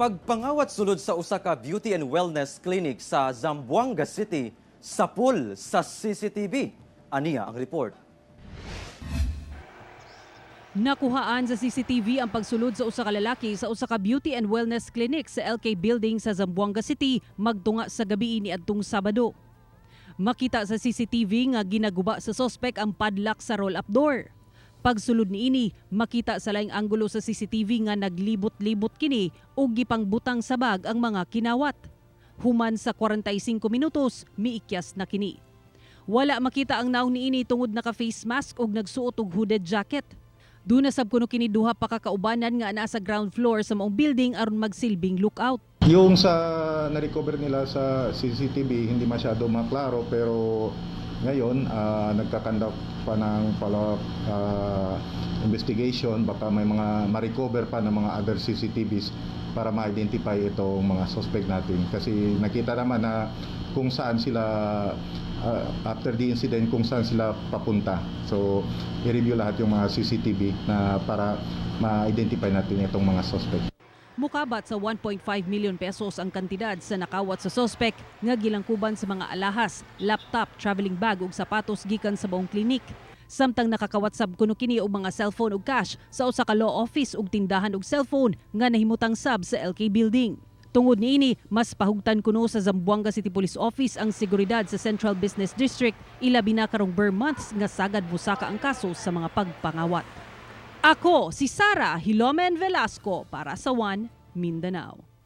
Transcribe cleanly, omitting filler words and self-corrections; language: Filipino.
Pagpangawat sulod sa usa ka beauty and wellness clinic sa Zamboanga City, sapul sa CCTV. Aniya ang report. Nakuhaan sa CCTV ang pagsulod sa usa ka lalaki sa usa ka beauty and wellness clinic sa LK Building sa Zamboanga City magtunga sa gabi niadtong Sabado. Makita sa CCTV nga ginaguba sa suspect ang padlock sa roll-up door. Pagsulod niini, makita sa laing anggulo sa CCTV nga naglibot-libot kini ug gipangbutang sa bag ang mga kinawat. Human sa 45 minutos, miikyas na kini. Wala makita ang naong niini tungod naka-face mask ug nagsuot og hooded jacket. Doon nasab kuno kini duha pa ka kaubanan nga naa sa ground floor sa maong building aron magsilbing lookout. Yung sa na-recover nila sa CCTV hindi masyado maklaro pero ngayon nagkakandak pa ng follow-up investigation, baka may mga ma-recover pa ng mga other CCTVs para ma-identify itong mga suspect natin kasi nakita naman na kung saan sila after the incident kung saan sila papunta. So i-review lahat yung mga CCTV na para ma-identify natin itong mga suspect. Mukabat sa 1.5 million pesos ang kantidad sa nakawat sa suspect nga gilangkuban sa mga alahas, laptop, traveling bag ug sapatos gikan sa buong klinik. Samtang nakakawat sab kuno kini og mga cellphone ug cash sa usa ka law office ug tindahan og cellphone nga nahimutang sab sa LK Building. Tungod niini, mas pahugtan kuno sa Zamboanga City Police Office ang seguridad sa Central Business District ilabi na karong bare months nga sagad busaka ang kaso sa mga pagpangawat. Ako si Sara Hilomen Velasco para sa One Mindanao.